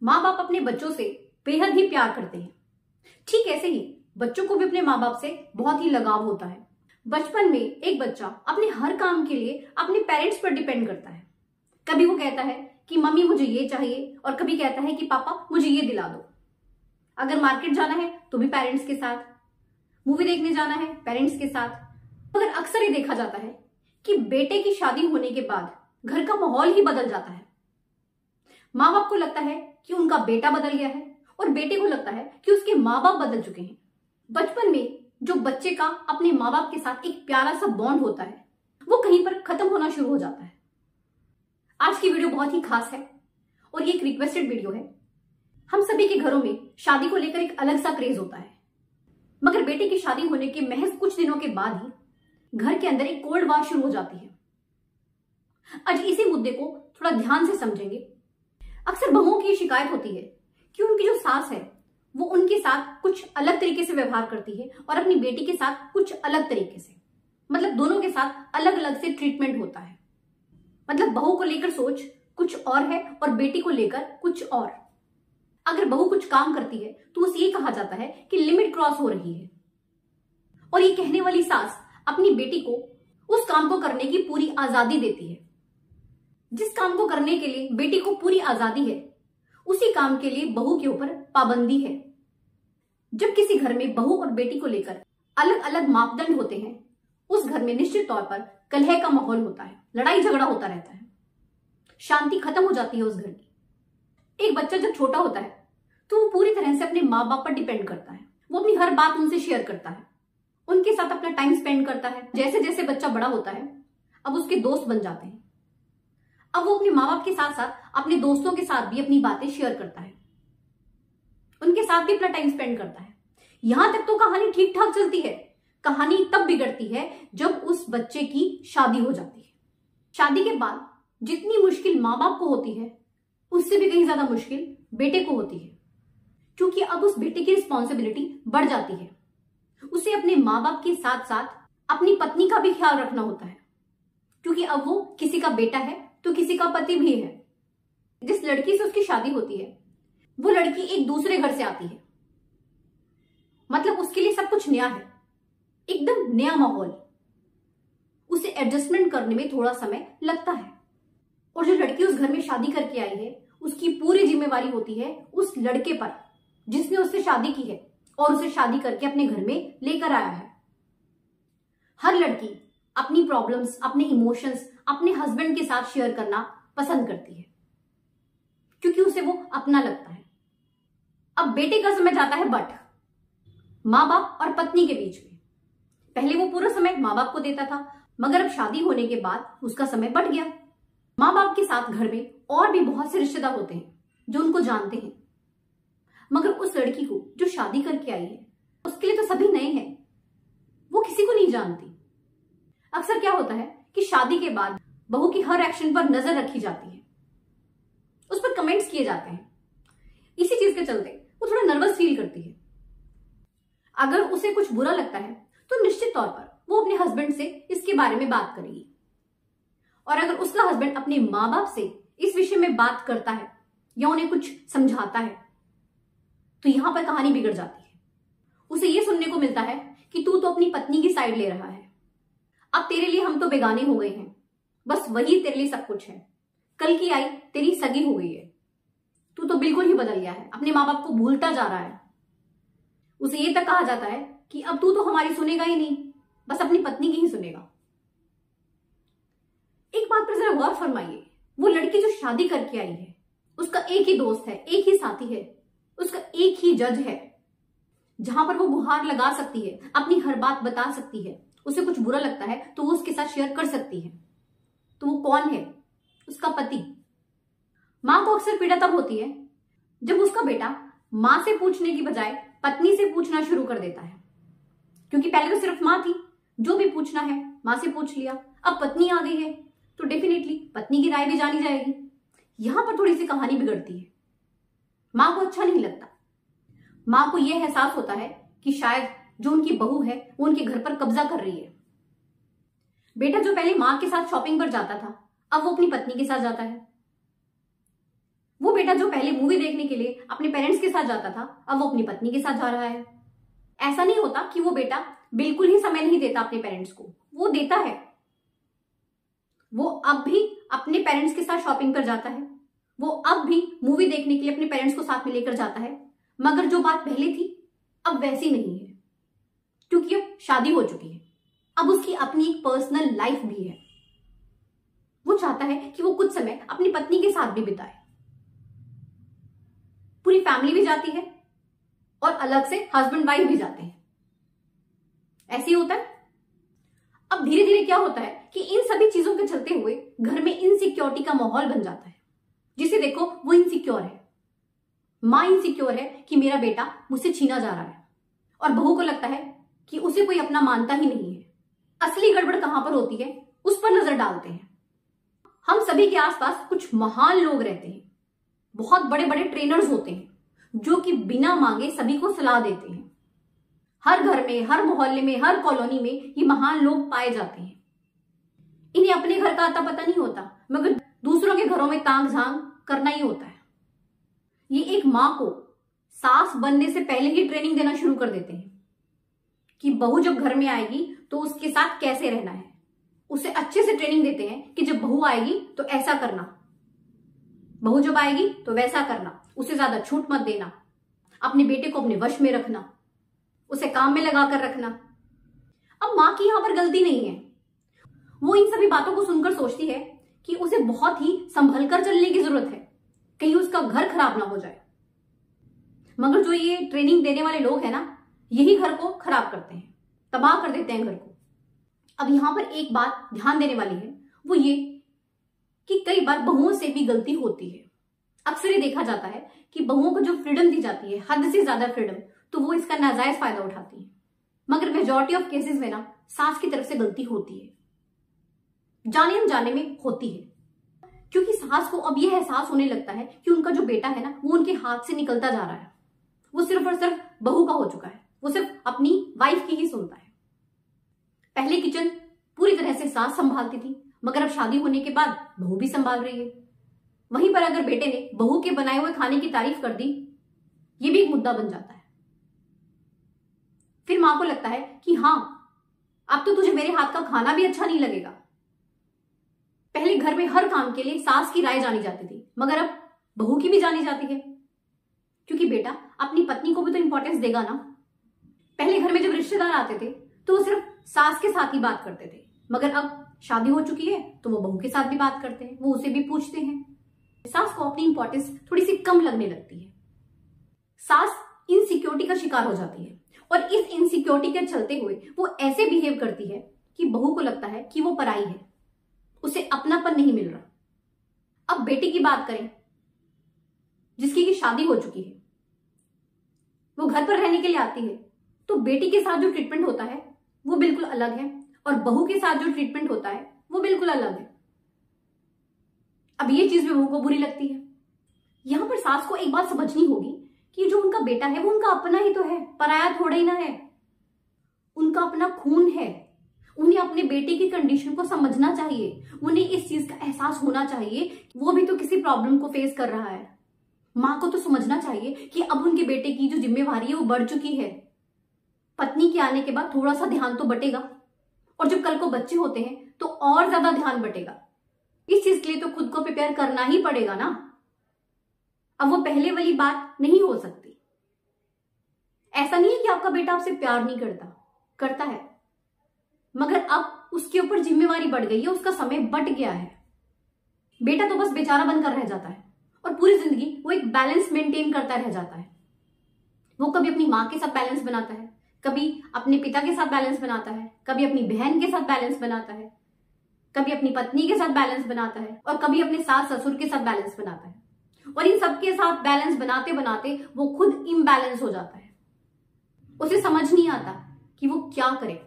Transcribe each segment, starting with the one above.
माँ बाप अपने बच्चों से बेहद ही प्यार करते हैं। ठीक ऐसे ही बच्चों को भी अपने माँ बाप से बहुत ही लगाव होता है। बचपन में एक बच्चा अपने हर काम के लिए अपने पेरेंट्स पर डिपेंड करता है। कभी वो कहता है कि मम्मी मुझे ये चाहिए, और कभी कहता है कि पापा मुझे ये दिला दो। अगर मार्केट जाना है तो भी पेरेंट्स के साथ, मूवी देखने जाना है पेरेंट्स के साथ। मगर अक्सर ये देखा जाता है कि बेटे की शादी होने के बाद घर का माहौल ही बदल जाता है। माँ बाप को लगता है कि उनका बेटा बदल गया है, और बेटे को लगता है कि उसके माँ बाप बदल चुके हैं। बचपन में जो बच्चे का अपने माँ बाप के साथ एक प्यारा सा बॉन्ड होता है, वो कहीं पर खत्म होना शुरू हो जाता है। आज की वीडियो बहुत ही खास है और ये एक रिक्वेस्टेड वीडियो है। हम सभी के घरों में शादी को लेकर एक अलग सा क्रेज होता है, मगर बेटे की शादी होने के महज कुछ दिनों के बाद ही घर के अंदर एक कोल्ड वार शुरू हो जाती है। आज इसी मुद्दे को थोड़ा ध्यान से समझेंगे। अक्सर बहुओं की शिकायत होती है कि उनकी जो सास है वो उनके साथ कुछ अलग तरीके से व्यवहार करती है और अपनी बेटी के साथ कुछ अलग तरीके से, मतलब दोनों के साथ अलग अलग से ट्रीटमेंट होता है। मतलब बहू को लेकर सोच कुछ और है और बेटी को लेकर कुछ और। अगर बहू कुछ काम करती है तो उसे ये कहा जाता है कि लिमिट क्रॉस हो रही है, और ये कहने वाली सास अपनी बेटी को उस काम को करने की पूरी आजादी देती है। जिस काम को करने के लिए बेटी को पूरी आजादी है, उसी काम के लिए बहू के ऊपर पाबंदी है। जब किसी घर में बहू और बेटी को लेकर अलग अलग मापदंड होते हैं, उस घर में निश्चित तौर पर कलह का माहौल होता है, लड़ाई झगड़ा होता रहता है, शांति खत्म हो जाती है उस घर की। एक बच्चा जब छोटा होता है तो वो पूरी तरह से अपने माँ बाप पर डिपेंड करता है। वो अपनी हर बात उनसे शेयर करता है, उनके साथ अपना टाइम स्पेंड करता है। जैसे जैसे बच्चा बड़ा होता है, अब उसके दोस्त बन जाते हैं। अब वो अपने माँ बाप के साथ साथ अपने दोस्तों के साथ भी अपनी बातें शेयर करता है, उनके साथ भी अपना टाइम स्पेंड करता है। यहां तक तो कहानी ठीक ठाक चलती है। कहानी तब बिगड़ती है जब उस बच्चे की शादी हो जाती है। शादी के बाद जितनी मुश्किल माँ बाप को होती है, उससे भी कहीं ज्यादा मुश्किल बेटे को होती है, क्योंकि अब उस बेटे की रिस्पॉन्सिबिलिटी बढ़ जाती है। उसे अपने माँ बाप के साथ साथ अपनी पत्नी का भी ख्याल रखना होता है, क्योंकि अब वो किसी का बेटा है तो किसी का पति भी है। जिस लड़की से उसकी शादी होती है वो लड़की एक दूसरे घर से आती है, मतलब उसके लिए सब कुछ नया है, एकदम नया माहौल। उसे एडजस्टमेंट करने में थोड़ा समय लगता है, और जो लड़की उस घर में शादी करके आई है उसकी पूरी जिम्मेवारी होती है उस लड़के पर जिसने उससे शादी की है और उसे शादी करके अपने घर में लेकर आया है। हर लड़की अपनी प्रॉब्लम्स, अपने इमोशंस अपने हस्बैंड के साथ शेयर करना पसंद करती है, क्योंकि उसे वो अपना लगता है। अब बेटे का समय जाता है बट माँ बाप और पत्नी के बीच में। पहले वो पूरा समय माँ बाप को देता था, मगर अब शादी होने के बाद उसका समय बढ़ गया। माँ बाप के साथ घर में और भी बहुत से रिश्तेदार होते हैं जो उनको जानते हैं, मगर उस लड़की को जो शादी करके आई है उसके लिए तो सभी नए हैं, वो किसी को नहीं जानती। अक्सर क्या होता है कि शादी के बाद बहू की हर एक्शन पर नजर रखी जाती है, उस पर कमेंट्स किए जाते हैं। इसी चीज के चलते वो थोड़ा नर्वस फील करती है। अगर उसे कुछ बुरा लगता है तो निश्चित तौर पर वो अपने हस्बैंड से इसके बारे में बात करेगी, और अगर उसका हस्बैंड अपने माँ बाप से इस विषय में बात करता है या उन्हें कुछ समझाता है तो यहां पर कहानी बिगड़ जाती है। उसे यह सुनने को मिलता है कि तू तो अपनी पत्नी की साइड ले रहा है, अब तेरे लिए हम तो बेगाने हो गए हैं, बस वही तेरे लिए सब कुछ है, कल की आई तेरी सगी हो गई है, तू तो बिल्कुल ही बदल गया है, अपने माँ बाप को भूलता जा रहा है। उसे ये तक कहा जाता है कि अब तू तो हमारी सुनेगा ही नहीं, बस अपनी पत्नी की ही सुनेगा। एक बात पर जरा गौर फरमाइए, वो लड़की जो शादी करके आई है उसका एक ही दोस्त है, एक ही साथी है, उसका एक ही जज है, जहां पर वो गुहार लगा सकती है, अपनी हर बात बता सकती है। उसे कुछ बुरा लगता है तो वो उसके साथ शेयर कर सकती है। तो वो कौन है? उसका पति। मां को अक्सर पीड़ा तब होती है जब उसका बेटा मां से पूछने की बजाय पत्नी से पूछना शुरू कर देता है, क्योंकि पहले तो सिर्फ मां थी, जो भी पूछना है मां से पूछ लिया, अब पत्नी आ गई है तो डेफिनेटली पत्नी की राय भी जानी जाएगी। यहां पर थोड़ी सी कहानी बिगड़ती है। मां को अच्छा नहीं लगता। मां को यह एहसास होता है कि शायद जो उनकी बहू है वो उनके घर पर कब्जा कर रही है। बेटा जो पहले मां के साथ शॉपिंग पर जाता था, अब वो अपनी पत्नी के साथ जाता है। वो बेटा जो पहले मूवी देखने के लिए अपने पेरेंट्स के साथ जाता था, अब वो अपनी पत्नी के साथ जा रहा है। ऐसा नहीं होता कि वो बेटा बिल्कुल ही समय नहीं देता अपने पेरेंट्स को, वो देता है। वो अब भी अपने पेरेंट्स के साथ शॉपिंग पर जाता है, वो अब भी मूवी देखने के लिए अपने पेरेंट्स को साथ में लेकर जाता है। मगर जो बात पहले थी अब वैसी नहीं है, क्योंकि अब शादी हो चुकी है, अब उसकी अपनी एक पर्सनल लाइफ भी है। वो चाहता है कि वो कुछ समय अपनी पत्नी के साथ भी बिताए। पूरी फैमिली भी जाती है और अलग से हस्बैंड वाइफ भी जाते हैं। ऐसे ही होता है। अब धीरे धीरे क्या होता है कि इन सभी चीजों के चलते हुए घर में इनसिक्योरिटी का माहौल बन जाता है। जिसे देखो वो इनसिक्योर है, मां इनसिक्योर है कि मेरा बेटा मुझसे छीना जा रहा है, और बहू को लगता है कि उसे कोई अपना मानता ही नहीं है। असली गड़बड़ कहां पर होती है उस पर नजर डालते हैं। हम सभी के आसपास कुछ महान लोग रहते हैं, बहुत बड़े बड़े ट्रेनर्स होते हैं जो कि बिना मांगे सभी को सलाह देते हैं। हर घर में, हर मोहल्ले में, हर कॉलोनी में ये महान लोग पाए जाते हैं। इन्हें अपने घर का आता पता नहीं होता, मगर दूसरों के घरों में ताक झांक करना ही होता है। ये एक मां को सास बनने से पहले ही ट्रेनिंग देना शुरू कर देते हैं कि बहू जब घर में आएगी तो उसके साथ कैसे रहना है। उसे अच्छे से ट्रेनिंग देते हैं कि जब बहू आएगी तो ऐसा करना, बहू जब आएगी तो वैसा करना, उसे ज्यादा छूट मत देना, अपने बेटे को अपने वश में रखना, उसे काम में लगाकर रखना। अब मां की यहां पर गलती नहीं है। वो इन सभी बातों को सुनकर सोचती है कि उसे बहुत ही संभल कर चलने की जरूरत है, कहीं उसका घर खराब ना हो जाए। मगर जो ये ट्रेनिंग देने वाले लोग हैं ना, यही घर को खराब करते हैं, तबाह कर देते हैं घर को। अब यहां पर एक बात ध्यान देने वाली है, वो ये कि कई बार बहुओं से भी गलती होती है। अक्सर ये देखा जाता है कि बहुओं को जो फ्रीडम दी जाती है, हद से ज्यादा फ्रीडम, तो वो इसका नाजायज फायदा उठाती है। मगर मेजॉरिटी ऑफ केसेस में ना सास की तरफ से गलती होती है, जाने अनजाने में होती है। क्योंकि सास को अब यह एहसास होने लगता है कि उनका जो बेटा है ना, वो उनके हाथ से निकलता जा रहा है। वो सिर्फ और सिर्फ बहू का हो चुका है, वो सिर्फ अपनी वाइफ की ही सुनता है। पहले किचन पूरी तरह से सास संभालती थी, मगर अब शादी होने के बाद बहू भी संभाल रही है। वहीं पर अगर बेटे ने बहू के बनाए हुए खाने की तारीफ कर दी, ये भी एक मुद्दा बन जाता है। फिर मां को लगता है कि हाँ, अब तो तुझे मेरे हाथ का खाना भी अच्छा नहीं लगेगा। पहले घर में हर काम के लिए सास की राय जानी जाती थी, मगर अब बहू की भी जानी जाती है, क्योंकि बेटा अपनी पत्नी को भी तो इंपॉर्टेंस देगा ना। पहले घर में जब रिश्तेदार आते थे तो वो सिर्फ सास के साथ ही बात करते थे, मगर अब शादी हो चुकी है तो वो बहू के साथ भी बात करते हैं, वो उसे भी पूछते हैं। सास को अपनी इंपॉर्टेंस थोड़ी सी कम लगने लगती है। सास इनसिक्योरिटी का शिकार हो जाती है, और इस इनसिक्योरिटी के चलते हुए वो ऐसे बिहेव करती है कि बहू को लगता है कि वो पराई है, उसे अपनापन नहीं मिल रहा। अब बेटी की बात करें, जिसकी की शादी हो चुकी है, वो घर पर रहने के लिए आती है, तो बेटी के साथ जो ट्रीटमेंट होता है वो बिल्कुल अलग है, और बहू के साथ जो ट्रीटमेंट होता है वो बिल्कुल अलग है। अब ये चीज भी बहू को बुरी लगती है। यहां पर सास को एक बात समझनी होगी कि जो उनका बेटा है वो उनका अपना ही तो है, पराया थोड़ा ही ना है। उनका अपना खून है। उन्हें अपने बेटे की कंडीशन को समझना चाहिए, उन्हें इस चीज का एहसास होना चाहिए, वो भी तो किसी प्रॉब्लम को फेस कर रहा है। मां को तो समझना चाहिए कि अब उनके बेटे की जो जिम्मेवारी है वो बढ़ चुकी है। पत्नी के आने के बाद थोड़ा सा ध्यान तो बटेगा, और जब कल को बच्चे होते हैं तो और ज्यादा ध्यान बटेगा। इस चीज के लिए तो खुद को प्रिपेयर करना ही पड़ेगा ना। अब वो पहले वाली बात नहीं हो सकती। ऐसा नहीं है कि आपका बेटा आपसे प्यार नहीं करता, करता है, मगर अब उसके ऊपर जिम्मेवारी बढ़ गई है, उसका समय बट गया है। बेटा तो बस बेचारा बनकर रह जाता है, और पूरी जिंदगी वो एक बैलेंस मेंटेन करता रह जाता है। वो कभी अपनी मां के साथ बैलेंस बनाता है, कभी अपने पिता के साथ बैलेंस बनाता है, कभी अपनी बहन के साथ बैलेंस बनाता है, कभी अपनी पत्नी के साथ बैलेंस बनाता है, और कभी अपने सास ससुर के साथ बैलेंस बनाता है। और इन सबके साथ बैलेंस बनाते बनाते वो खुद इम्बैलेंस हो जाता है। उसे समझ नहीं आता कि वो क्या करे।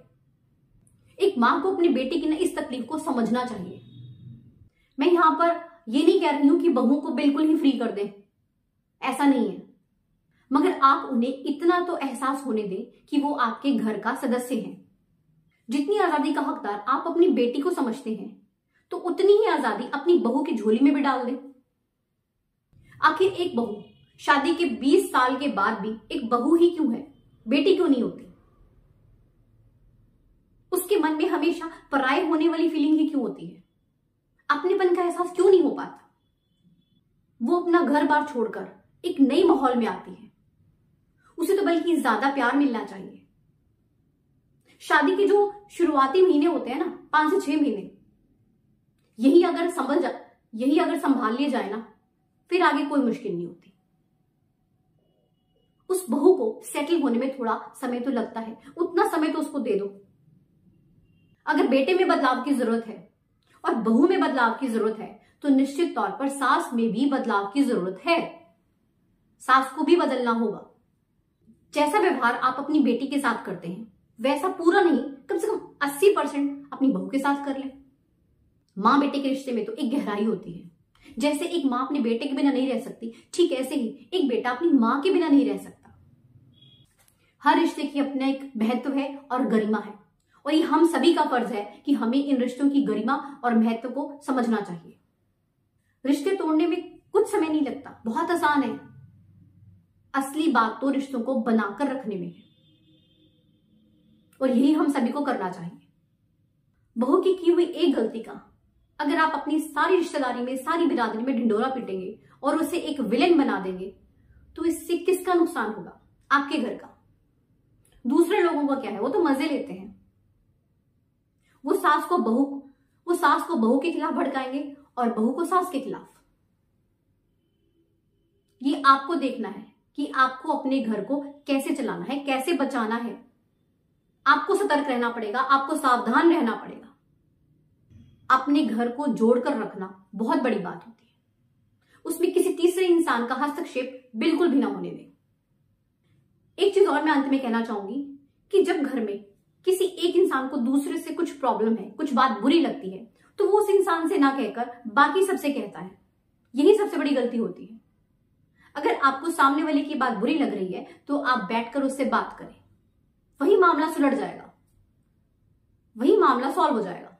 एक मां को अपने बेटे की ना इस तकलीफ को समझना चाहिए। मैं यहां पर ये नहीं कह रही हूं कि बहुओं को बिल्कुल ही फ्री कर दें, ऐसा नहीं है, मगर आप उन्हें इतना तो एहसास होने दें कि वो आपके घर का सदस्य हैं। जितनी आजादी का हकदार आप अपनी बेटी को समझते हैं, तो उतनी ही आजादी अपनी बहू की झोली में भी डाल दें। आखिर एक बहू शादी के 20 साल के बाद भी एक बहू ही क्यों है, बेटी क्यों नहीं होती? उसके मन में हमेशा पराये होने वाली फीलिंग ही क्यों होती है? अपनेपन का एहसास क्यों नहीं हो पाता? वो अपना घर बार छोड़कर एक नई माहौल में आती है, उसे तो बल्कि ज्यादा प्यार मिलना चाहिए। शादी के जो शुरुआती महीने होते हैं ना, 5 से 6 महीने, यही अगर संभाल लिए जाए ना, फिर आगे कोई मुश्किल नहीं होती। उस बहू को सेटल होने में थोड़ा समय तो लगता है, उतना समय तो उसको दे दो। अगर बेटे में बदलाव की जरूरत है और बहू में बदलाव की जरूरत है, तो निश्चित तौर पर सास में भी बदलाव की जरूरत है। सास को भी बदलना होगा। जैसा व्यवहार आप अपनी बेटी के साथ करते हैं, वैसा पूरा नहीं, कम से कम 80% अपनी बहू के साथ कर ले। माँ बेटे के रिश्ते में तो एक गहराई होती है। जैसे एक माँ अपने बेटे के बिना नहीं रह सकती, ठीक ऐसे ही एक बेटा अपनी माँ के बिना नहीं रह सकता। हर रिश्ते की अपना एक महत्व है और गरिमा है, और ये हम सभी का फर्ज है कि हमें इन रिश्तों की गरिमा और महत्व को समझना चाहिए। रिश्ते तोड़ने में कुछ समय नहीं लगता, बहुत आसान है। असली बात तो रिश्तों को बनाकर रखने में है, और यही हम सभी को करना चाहिए। बहू की हुई एक गलती का अगर आप अपनी सारी रिश्तेदारी में, सारी बिरादरी में ढिंडोरा पीटेंगे और उसे एक विलेन बना देंगे, तो इससे किसका नुकसान होगा? आपके घर का। दूसरे लोगों का क्या है, वो तो मजे लेते हैं। वो सास को बहू के खिलाफ भड़काएंगे और बहू को सास के खिलाफ। ये आपको देखना है कि आपको अपने घर को कैसे चलाना है, कैसे बचाना है। आपको सतर्क रहना पड़ेगा, आपको सावधान रहना पड़ेगा। अपने घर को जोड़कर रखना बहुत बड़ी बात होती है। उसमें किसी तीसरे इंसान का हस्तक्षेप बिल्कुल भी ना होने दें। एक चीज और मैं अंत में कहना चाहूंगी कि जब घर में किसी एक इंसान को दूसरे से कुछ प्रॉब्लम है, कुछ बात बुरी लगती है, तो वो उस इंसान से ना कहकर बाकी सबसे कहता है। यही सबसे बड़ी गलती होती है। अगर आपको सामने वाले की बात बुरी लग रही है, तो आप बैठकर उससे बात करें। वही मामला सुलझ जाएगा, वही मामला सॉल्व हो जाएगा।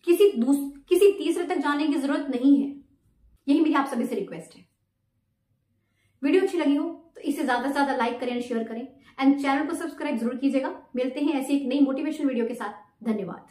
किसी तीसरे तक जाने की जरूरत नहीं है। यही मेरी आप सभी से रिक्वेस्ट है। वीडियो अच्छी लगी हो तो इसे ज्यादा से ज्यादा लाइक करें, शेयर करें एंड चैनल को सब्सक्राइब जरूर कीजिएगा। मिलते हैं ऐसी एक नई मोटिवेशन वीडियो के साथ। धन्यवाद।